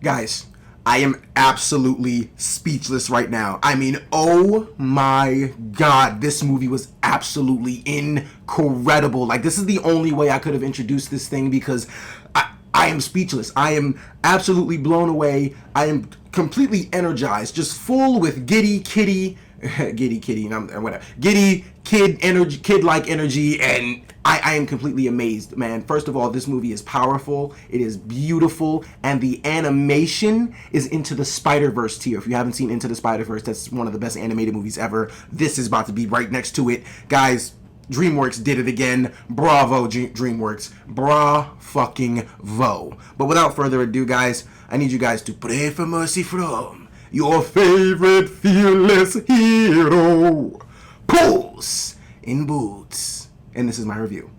Guys, I am absolutely speechless right now. I mean, oh my god, this movie was absolutely incredible. Like, this is the only way I could have introduced this thing because I am speechless. I am absolutely blown away. I am completely energized, just full with giddy kitty, giddy kitty, whatever, giddy kid energy, kid-like energy, and I am completely amazed, man. First of all, this movie is powerful, it is beautiful, and the animation is Into the Spider-Verse tier. If you haven't seen Into the Spider-Verse, that's one of the best animated movies ever. This is about to be right next to it. Guys, DreamWorks did it again. Bravo, DreamWorks. Bra-fucking-vo. But without further ado, guys, I need you guys to pray for mercy from your favorite fearless hero, Puss in Boots. And this is my review.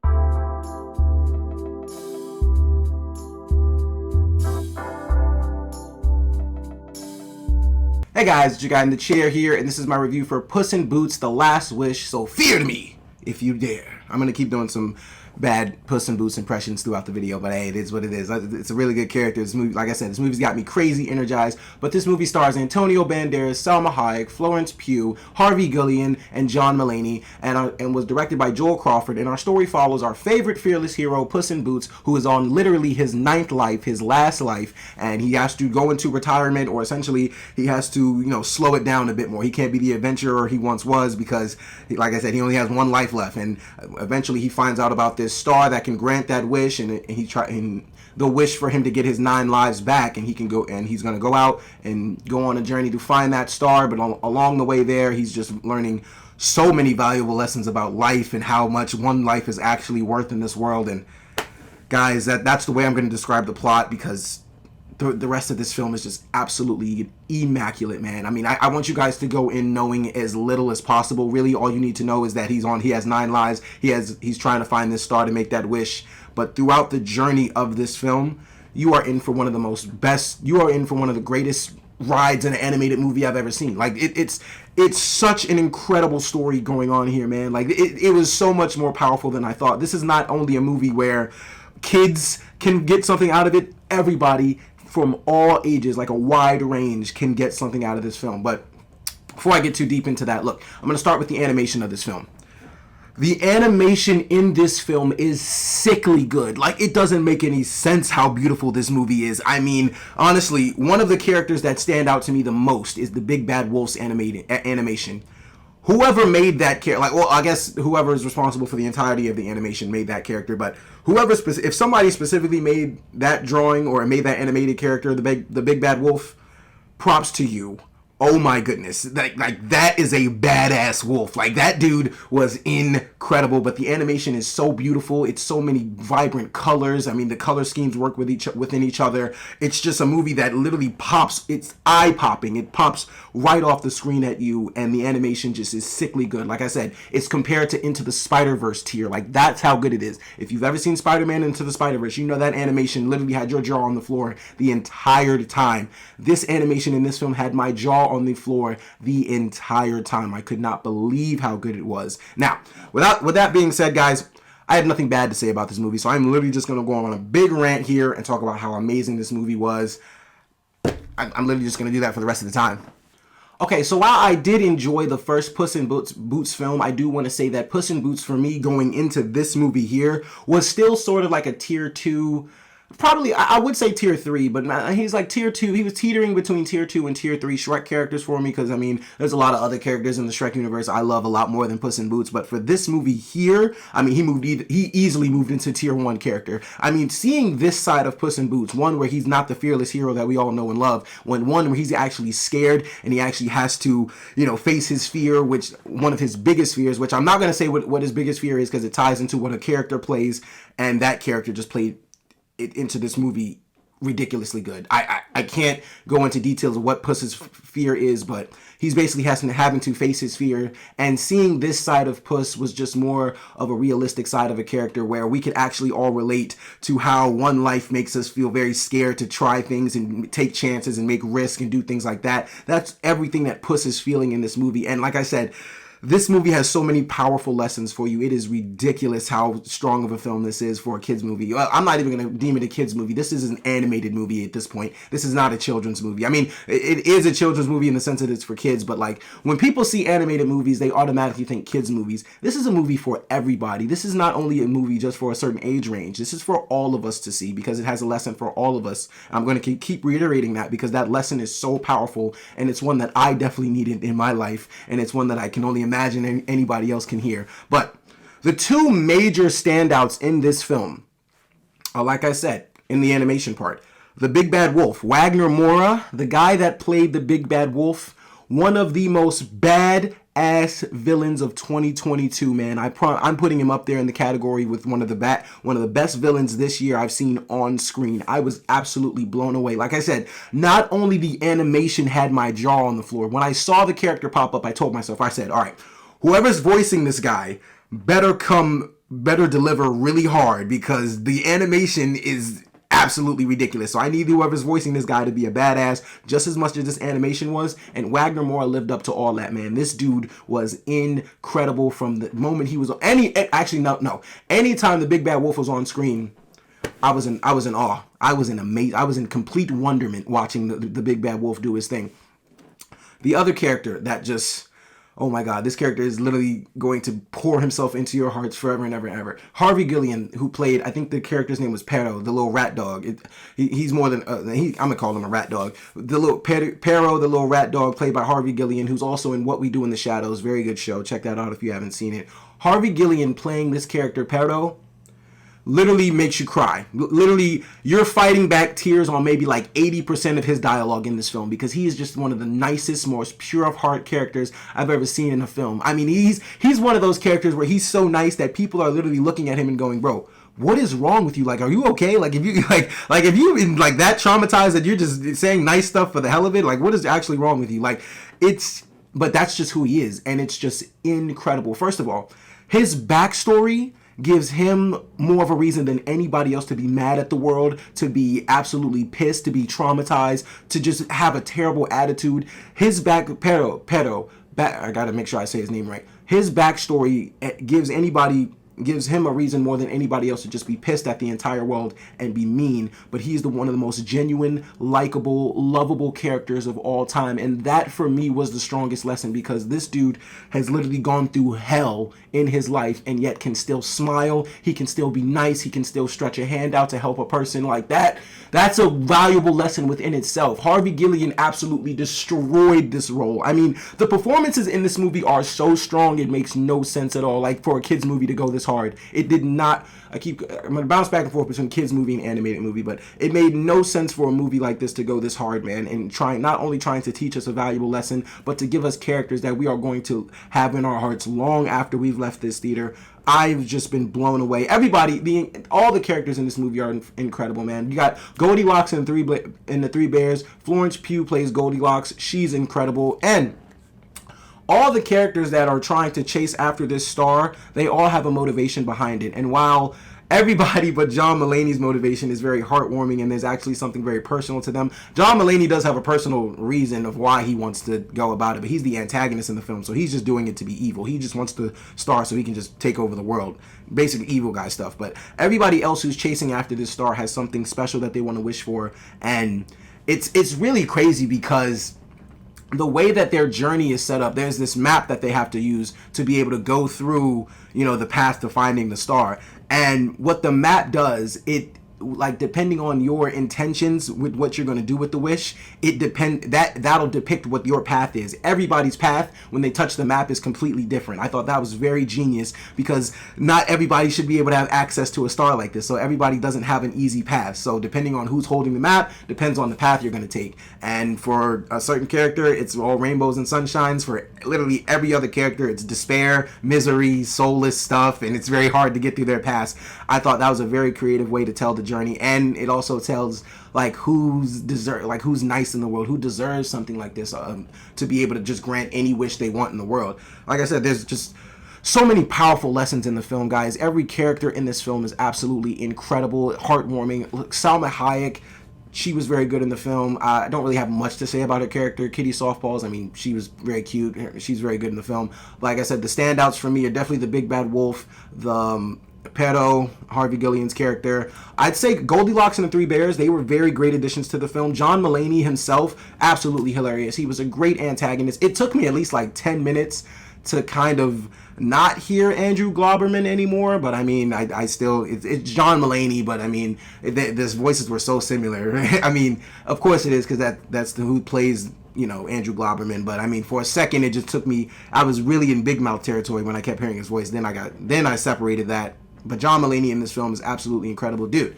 Hey guys, it's your guy in the chair here, and this is my review for Puss in Boots: The Last Wish, so fear me if you dare. I'm gonna keep doing some bad Puss in Boots impressions throughout the video, but hey, it is what it is. It's a really good character. This movie, like I said, this movie's got me crazy energized, but this movie stars Antonio Banderas, Salma Hayek, Florence Pugh, Harvey Guillén, and John Mulaney, and was directed by Joel Crawford, and our story follows our favorite fearless hero, Puss in Boots, who is on literally his ninth life, his last life, and he has to go into retirement, or essentially, he has to, slow it down a bit more. He can't be the adventurer he once was because, like I said, he only has one life left, and eventually he finds out about this star that can grant that wish, and the wish for him to get his 9 lives back, and he's going to go out and go on a journey to find that star. But along the way there, he's just learning so many valuable lessons about life and how much one life is actually worth in this world. And guys, that's the way I'm going to describe the plot, because the rest of this film is just absolutely immaculate, man. I mean, I want you guys to go in knowing as little as possible. Really, all you need to know is that he has 9 lives. He's trying to find this star to make that wish. But throughout the journey of this film, you are in for one of the greatest rides in an animated movie I've ever seen. Like, it's such an incredible story going on here, man. Like, it was so much more powerful than I thought. This is not only a movie where kids can get something out of it. Everybody from all ages, like a wide range, can get something out of this film. But before I get too deep into that, look, I'm going to start with the animation of this film. The animation in this film is sickly good. Like, it doesn't make any sense how beautiful this movie is. I mean, honestly, one of the characters that stand out to me the most is the Big Bad Wolf's animation. Whoever made that character, I guess whoever is responsible for the entirety of the animation made that character, but if somebody specifically made that drawing or made that animated character, the Big Bad Wolf, props to you. Oh my goodness, like that is a badass wolf. Like, that dude was incredible, but the animation is so beautiful. It's so many vibrant colors. I mean, the color schemes work within each other. It's just a movie that literally pops. It's eye-popping. It pops right off the screen at you, and the animation just is sickly good. Like I said, it's compared to Into the Spider-Verse tier. Like, that's how good it is. If you've ever seen Spider-Man Into the Spider-Verse, you know that animation literally had your jaw on the floor the entire time. This animation in this film had my jaw on the floor the entire time. I could not believe how good it was. Now, with that being said, guys, I have nothing bad to say about this movie, so I'm literally just going to go on a big rant here and talk about how amazing this movie was. I'm literally just going to do that for the rest of the time. Okay, so while I did enjoy the first Puss in Boots film, I do want to say that Puss in Boots, for me, going into this movie here, was still sort of like a tier 2. Probably, I would say tier 3, but he's like tier 2. He was teetering between tier 2 and tier 3 Shrek characters for me, because, I mean, there's a lot of other characters in the Shrek universe I love a lot more than Puss in Boots, but for this movie here, I mean, he easily moved into tier 1 character. I mean, seeing this side of Puss in Boots, one where he's not the fearless hero that we all know and love, one where he's actually scared, and he actually has to, face his fear, which, one of his biggest fears, which I'm not going to say what his biggest fear is, because it ties into what a character plays, and that character just played it into this movie ridiculously good. I can't go into details of what Puss's fear is, but he's basically having to face his fear, and seeing this side of Puss was just more of a realistic side of a character where we could actually all relate to how one life makes us feel very scared to try things and take chances and make risks and do things like that. That's everything that Puss is feeling in this movie. And like I said, This movie has so many powerful lessons for you. It is ridiculous how strong of a film this is for a kids movie. Well, I'm not even going to deem it a kids movie. This is an animated movie at this point. This is not a children's movie. I mean, it is a children's movie in the sense that it's for kids, but like when people see animated movies, they automatically think kids movies. This is a movie for everybody. This is not only a movie just for a certain age range. This is for all of us to see because it has a lesson for all of us. I'm going to keep reiterating that because that lesson is so powerful, and it's one that I definitely needed in my life, and it's one that I can only imagine anybody else can hear. But the two major standouts in this film are, like I said, in the animation part, the Big Bad Wolf, Wagner Moura, the guy that played the Big Bad Wolf, one of the most bad-ass villains of 2022, man. I'm putting him up there in the category with one of the best villains this year I've seen on screen. I was absolutely blown away. Like I said, not only the animation had my jaw on the floor. When I saw the character pop up, I told myself, I said, all right, whoever's voicing this guy better deliver really hard because the animation is absolutely ridiculous. So I need whoever's voicing this guy to be a badass just as much as this animation was, and Wagner Moura lived up to all that, man. This dude was incredible from the moment he was anytime the Big Bad Wolf was on screen, I was in awe. I was in complete wonderment watching the Big Bad Wolf do his thing. The other character that just, oh my God, this character is literally going to pour himself into your hearts forever and ever and ever. Harvey Gillian, who played, I think the character's name was Pero, the little rat dog. He's more than, I'm going to call him a rat dog. The little Pero, the little rat dog, played by Harvey Gillian, who's also in What We Do in the Shadows. Very good show. Check that out if you haven't seen it. Harvey Gillian playing this character, Pero, literally makes you cry. Literally, you're fighting back tears on maybe like 80% of his dialogue in this film because he is just one of the nicest, most pure of heart characters I've ever seen in a film. I mean, he's one of those characters where he's so nice that people are literally looking at him and going, bro, what is wrong with you? Like, are you okay? Like, if you if you been like that traumatized that you're just saying nice stuff for the hell of it, like, what is actually wrong with you? Like, but that's just who he is, and it's just incredible. First of all, his backstory gives him more of a reason than anybody else to be mad at the world, to be absolutely pissed, to be traumatized, to just have a terrible attitude. His Pero, I gotta make sure I say his name right. His backstory gives him a reason more than anybody else to just be pissed at the entire world and be mean, but he's one of the most genuine, likable, lovable characters of all time, and that for me was the strongest lesson because this dude has literally gone through hell in his life and yet can still smile, he can still be nice, he can still stretch a hand out to help a person like that. That's a valuable lesson within itself. Harvey Gillian absolutely destroyed this role. I mean, the performances in this movie are so strong, it makes no sense at all. Like, for a kids movie to go this hard, it did not. I'm gonna bounce back and forth between kids movie and animated movie, but it made no sense for a movie like this to go this hard, man, and not only trying to teach us a valuable lesson, but to give us characters that we are going to have in our hearts long after we've left this theater. I've just been blown away. All the characters in this movie are incredible, man. You got Goldilocks in the Three Bears. Florence Pugh plays Goldilocks. She's incredible. And all the characters that are trying to chase after this star, they all have a motivation behind it. And while everybody but John Mulaney's motivation is very heartwarming and there's actually something very personal to them, John Mulaney does have a personal reason of why he wants to go about it, but he's the antagonist in the film, so he's just doing it to be evil. He just wants to star so he can just take over the world. Basic evil guy stuff. But everybody else who's chasing after this star has something special that they want to wish for, and it's really crazy because the way that their journey is set up, there's this map that they have to use to be able to go through, the path to finding the star. And what the map does, depending on your intentions with what you're going to do with the wish, that'll depict what your path is. Everybody's path when they touch the map is completely different. I thought that was very genius because not everybody should be able to have access to a star like this, so everybody doesn't have an easy path. So depending on who's holding the map depends on the path you're going to take. And for a certain character, it's all rainbows and sunshines. For literally every other character, it's despair, misery, soulless stuff, and it's very hard to get through their past. I thought that was a very creative way to tell the journey, and it also tells who's nice in the world, who deserves something like this, to be able to just grant any wish they want in the world. Like I said, there's just so many powerful lessons in the film, guys. Every character in this film is absolutely incredible, heartwarming. Salma Hayek She was very good in the film. I don't really have much to say about her character, Kitty Softballs. I mean, she was very cute. She's very good in the film. Like I said, the standouts for me are definitely the Big Bad Wolf, the Pero, Harvey Gillian's character. I'd say Goldilocks and the Three Bears, they were very great additions to the film. John Mulaney himself, absolutely hilarious. He was a great antagonist. It took me at least like 10 minutes to kind of not hear Andrew Glauberman anymore, but I mean, I still, it's John Mulaney, but I mean, his voices were so similar. I mean, of course it is, because that's who plays, you know, Andrew Glauberman, but I mean, for a second, it just took me, I was really in Big Mouth territory when I kept hearing his voice. Then I separated that. But John Mulaney in this film is absolutely incredible. Dude,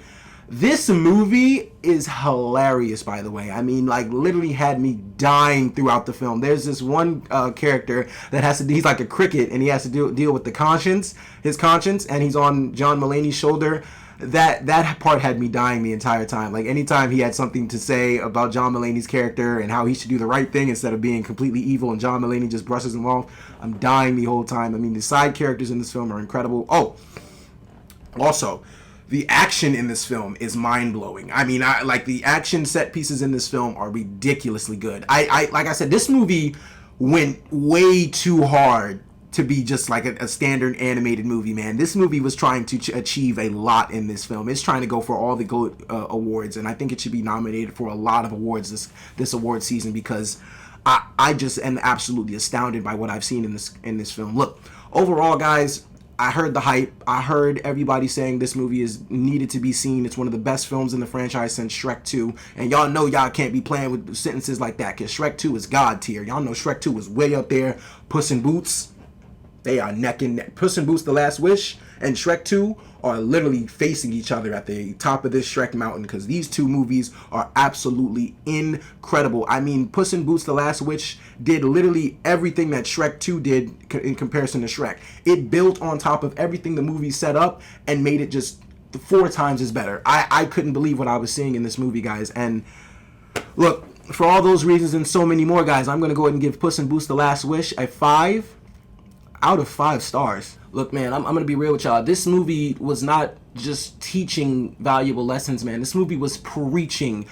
this movie is hilarious, by the way. I mean, like, literally had me dying throughout the film. There's this one character that has to, he's like a cricket, and he has to deal with his conscience, and he's on John Mulaney's shoulder. That part had me dying the entire time. Like, anytime he had something to say about John Mulaney's character and how he should do the right thing instead of being completely evil, and John Mulaney just brushes him off, I'm dying the whole time. I mean, the side characters in this film are incredible. Oh, also, the action in this film is mind-blowing. I mean, like, the action set pieces in this film are ridiculously good. Like I said, this movie went way too hard to be just like a standard animated movie, man. This movie was trying to achieve a lot in this film. It's trying to go for all the GOAT awards, and I think it should be nominated for a lot of awards this award season, because I just am absolutely astounded by what I've seen in this film. Look, overall, guys, I heard the hype. I heard everybody saying this movie is needed to be seen. It's one of the best films in the franchise since Shrek 2. And y'all know y'all can't be playing with sentences like that, because Shrek 2 is God tier. Y'all know Shrek 2 was way up there. Puss in Boots, they are neck and neck. Puss in Boots: The Last Wish and Shrek 2 are literally facing each other at the top of this Shrek mountain, because these two movies are absolutely incredible. I mean, Puss in Boots: The Last Wish did literally everything that Shrek 2 did in comparison to Shrek. It built on top of everything the movie set up and made it just 4 times as better. I couldn't believe what I was seeing in this movie, guys. And look, for all those reasons and so many more, guys, I'm going to go ahead and give Puss in Boots: The Last Wish a 5 out of 5 stars. Look, man, I'm going to be real with y'all. This movie was not just teaching valuable lessons, man. This movie was preaching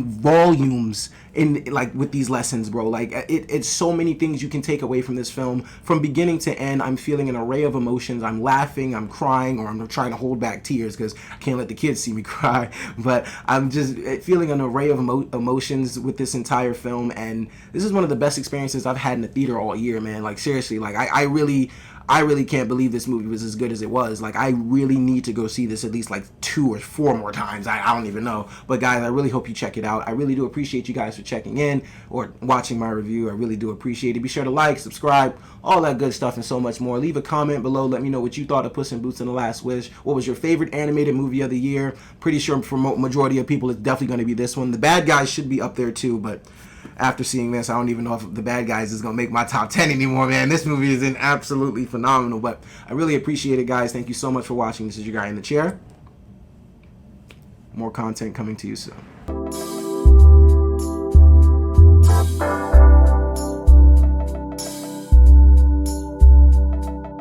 volumes in, like, with these lessons, bro. Like, it's so many things you can take away from this film. From beginning to end, I'm feeling an array of emotions. I'm laughing, I'm crying, or I'm trying to hold back tears because I can't let the kids see me cry. But I'm just feeling an array of emotions with this entire film, and this is one of the best experiences I've had in the theater all year, man. Like, seriously, like, I really can't believe this movie was as good as it was. Like, I really need to go see this at least like 2 or 4 more times. I don't even know. But guys, I really hope you check it out. I really do appreciate you guys for checking in or watching my review. I really do appreciate it. Be sure to like, subscribe, all that good stuff and so much more. Leave a comment below. Let me know what you thought of Puss in Boots and the Last Wish. What was your favorite animated movie of the year? Pretty sure for majority of people, it's definitely going to be this one. The Bad Guys should be up there too, but after seeing this, I don't even know if The Bad Guys is going to make my top 10 anymore, man. This movie is absolutely phenomenal, but I really appreciate it, guys. Thank you so much for watching. This is your guy in the chair. More content coming to you soon.